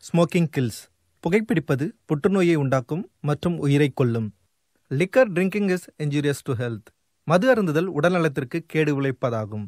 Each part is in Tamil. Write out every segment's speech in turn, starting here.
Smoking kills. புகைப்பிடிப்பது புற்றுநோயை உண்டாக்கும் மற்றும் உயிரை கொல்லும். Liquor drinking is injurious to health. மது அருந்துதல் உடல்நலத்திற்கு கேடு விளைவிப்பதாகும்.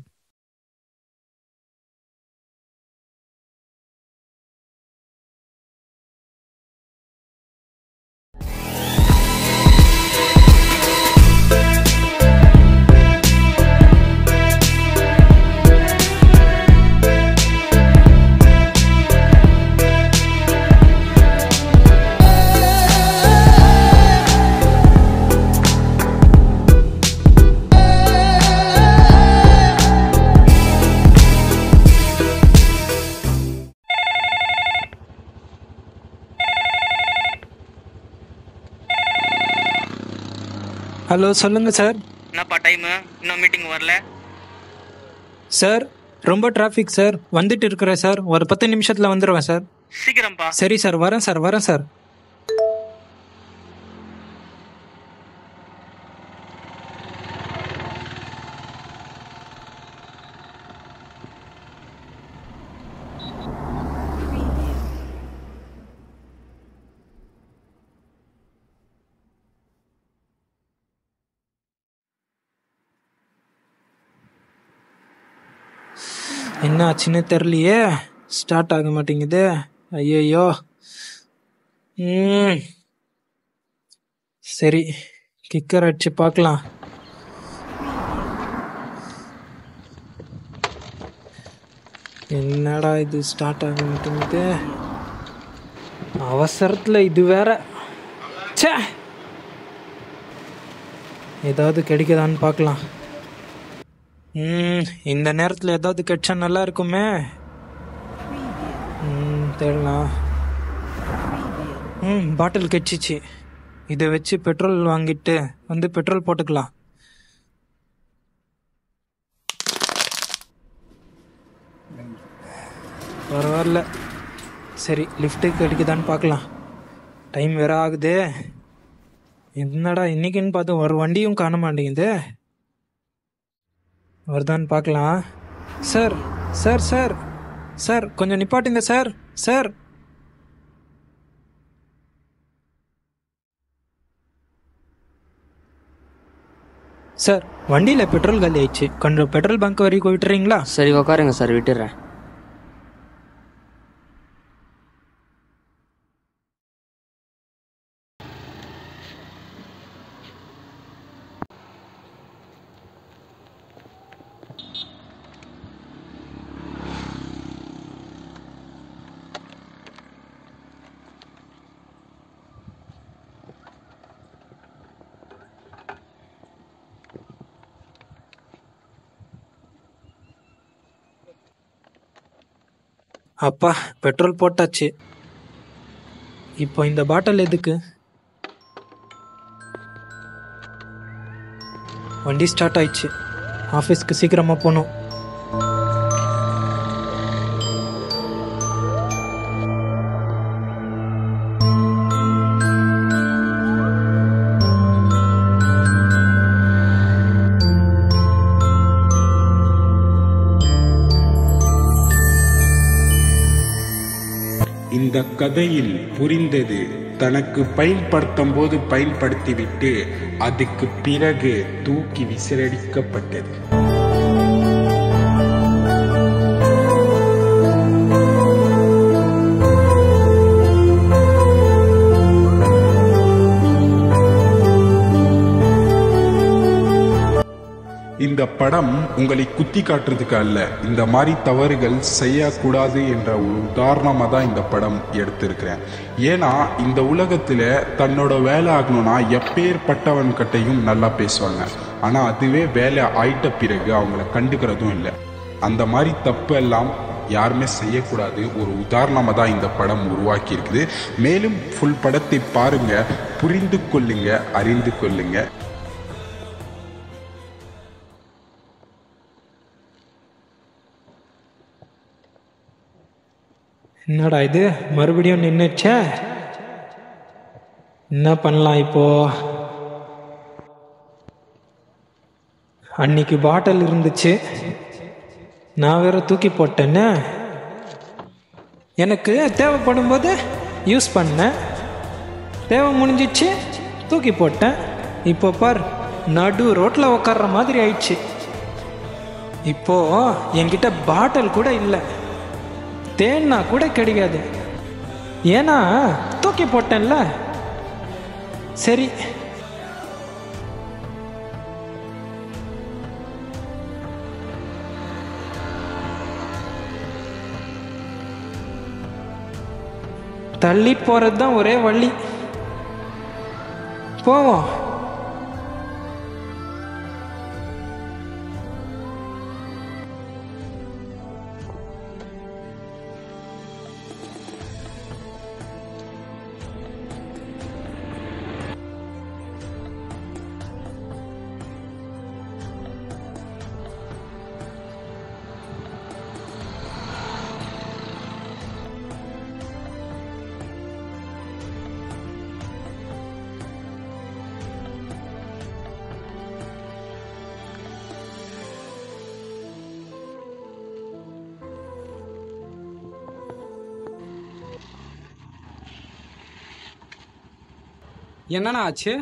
ஹலோ சொல்லுங்கள் சார். என்னப்பா டைமு? இன்னும் மீட்டிங் வரல? சார் ரொம்ப டிராஃபிக் சார். வந்துட்டு இருக்கிறேன் சார். ஒரு 10 நிமிஷத்தில் வந்துடுவேன் சார். சீக்கிரம்ப்பா. சரி சார், வரேன் சார், வரேன் சார். என்ன ஆச்சுன்னு தெரியலையே, ஸ்டார்ட் ஆக மாட்டேங்குது. ஐயோ. சரி, கிக்கர் அடிச்சு பார்க்கலாம். என்னடா இது ஸ்டார்ட் ஆக மாட்டேங்குது. அவசரத்தில் இது வேற. ச்சே, ஏதாவது கிடைக்குதான்னு பார்க்கலாம். இந்த நேரத்தில் ஏதாவது கிடைச்சா நல்லா இருக்குமே. தேடலாம். பாட்டில் கிடைச்சிச்சு. இதை வச்சு பெட்ரோல் வாங்கிட்டு வந்து பெட்ரோல் போட்டுக்கலாம். பரவாயில்ல. சரி, லிஃப்ட்டு கிடைக்குதான்னு பார்க்கலாம். டைம் வேற ஆகுது. என்னடா இன்னைக்குன்னு பார்த்து ஒரு வண்டியும் காண மாட்டேங்குது. வருதான்னு பார்க்கலாம். சார் சார் சார் சார், கொஞ்சம் நிப்பாட்டுங்க சார். சார் சார், வண்டியில் பெட்ரோல் காலி ஆயிடுச்சு. கொஞ்சம் பெட்ரோல் பங்க் வரைக்கும் விட்டுறீங்களா? சரி உட்காருங்க சார், விட்டுறேன். அப்பா, பெட்ரோல் போட்டாச்சு. இப்போ இந்த பாட்டில் எதுக்கு? வண்டி ஸ்டார்ட் ஆயிடுச்சு. ஆஃபீஸ்க்கு சீக்கிரமாக போகணும். இந்த கதையில் புரிந்தது, தனக்கு பயன்படுத்தும் போது பயன்படுத்திவிட்டு அதுக்கு பிறகு தூக்கி விசிலடிக்கப்பட்டது. இந்த படம் உங்களை குத்தி காட்டுறதுக்கு அல்ல, இந்த மாதிரி தவறுகள் செய்யக்கூடாது என்ற ஒரு உதாரணமாக தான் இந்த படம் எடுத்திருக்கிறேன். ஏன்னா இந்த உலகத்தில் தன்னோட வேலை ஆகணும்னா எப்பேற்பட்டவன் கிட்டையும் நல்லா பேசுவாங்க. ஆனால் அதுவே வேலை ஆயிட்ட பிறகு அவங்கள கண்டுக்கிறதும் இல்லை. அந்த மாதிரி தப்பு எல்லாம் யாருமே செய்யக்கூடாது. ஒரு உதாரணமாக தான் இந்த படம் உருவாக்கி இருக்குது. மேலும் ஃபுல் படத்தை பாருங்க, புரிந்து கொள்ளுங்க, அறிந்து கொள்ளுங்க. என்னடா இது, மறுபடியும் நின்றுச்சே. என்ன பண்ணலாம் இப்போ? அன்னைக்கு பாட்டில் இருந்துச்சு, நான் வேற தூக்கி போட்டேன்னு. எனக்கு தேவைப்படும் போது யூஸ் பண்ணேன், தேவை முடிஞ்சிச்சு தூக்கி போட்டேன். இப்போ பார், நடு ரோட்டில் உக்கார்ற மாதிரி ஆயிடுச்சு. இப்போ என்கிட்ட பாட்டில் கூட இல்லை, தேன்னா கூட கிடைக்காது. ஏன்னா தூக்கி போட்டேன்ல. சரி, தள்ளி போறது தான் ஒரே வழி. போவோம். என்னண்ணா ஆச்சு?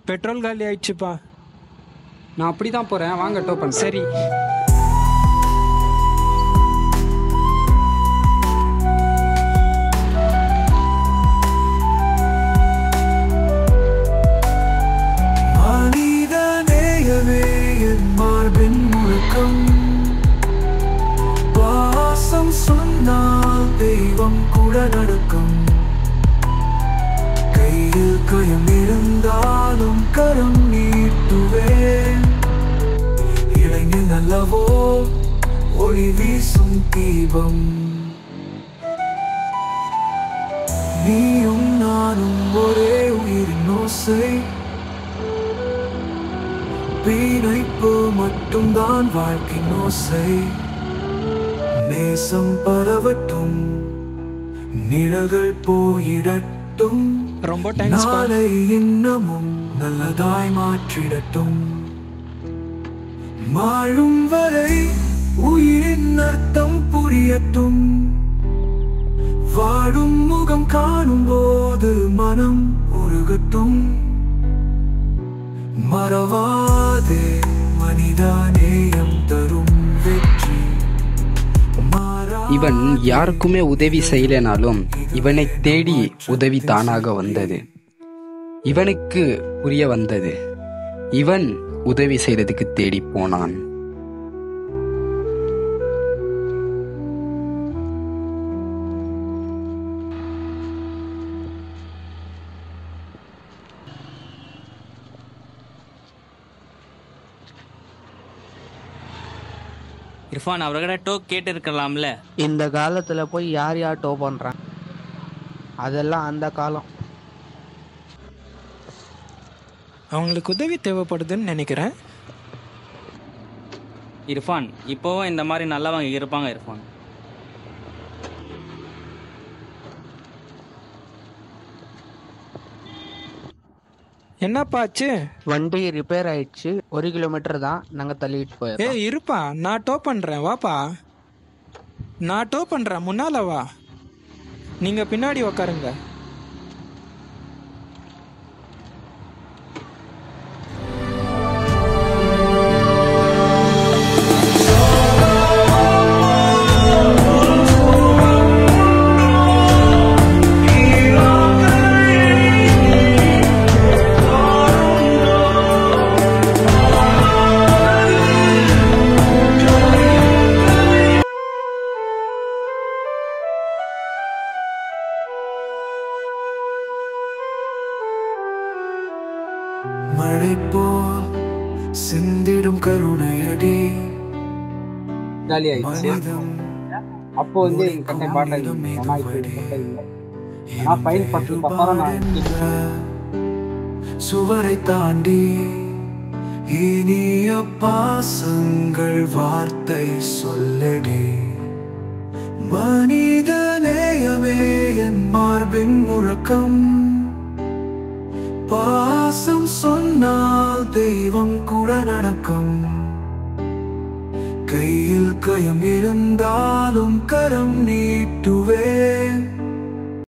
பெட்ரோல் காலி ஆயிடுச்சுப்பா. நான் அப்படி தான் போகிறேன், வாங்க டோ பண்ண. சரி. மார்பின் முழக்கம் பாசம் சொன்னால் தெய்வம் கூட நடக்கும். கையில் கயம் இருந்தாலும் கரம் நீட்டுவேன். இளைஞன் அல்லவோ ஒளி வீசும் தீபம். நீயும் நானும் ஒரே உயிரின் ஓசை. பிணைப்பு மட்டும்தான் வாழ்க்கை ஓசை. நேசம் பரவட்டும், நிழல்கள் போயிடட்டும். ரொம்ப தேங்க்ஸ். நாளை இன்னமும் நல்லதாய் மாற்றிடட்டும். மாழும் வரை உயிரின் அர்த்தம் புரியட்டும். வாழும் முகம் காணும் போது மனம் உருகட்டும். மறவாதே மனிதா, நேயம் தரும் வெற்றி. இவன் யாருக்குமே உதவி செய்யலைனாலும் இவனை தேடி உதவி தானாக வந்தது. இவனுக்கு புரிய வந்தது. இவன் உதவி செய்யறதுக்கு தேடி போனான். இர்ஃபான் அவர்கிட்ட டோ கேட்டு இருக்கலாம்ல. இந்த காலத்தில் போய் யார் யார் டோ பண்ணுறான்? அதெல்லாம் அந்த காலம். அவங்களுக்கு உதவி தேவைப்படுதுன்னு நினைக்கிறேன். இர்ஃபான் இப்போவும் இந்த மாதிரி நல்லவங்க இருப்பாங்க. இர்ஃபான் என்னப்பா ஆச்சு? வண்டி ரிப்பேர் ஆயிடுச்சு, 1 கிலோமீட்டர் தான் நாங்கள் தள்ளிட்டு போயிருக்கோம். ஏய் இருப்பா, நான் டோ பண்ணுறேன், வாப்பா. நான் டோ பண்ணுறேன், முன்னால வா. நீங்கள் பின்னாடி உக்காருங்க. மழை போல் சிந்திடும் கருணையடி. காலி ஆயிடுச்சு. அப்போ வந்து கட்டை பாட்டில் சுவரை தாண்டி இனிய பாசங்கள் வார்த்தை சொல்லடி. மனித நேயமே என் மார்பின் முழக்கம். பாசம் சொன்னால் தெய்வம் கூட நடக்கும். கையில் கயம் இருந்தாலும் கரம் நீட்டு காட்டிடுவேன்.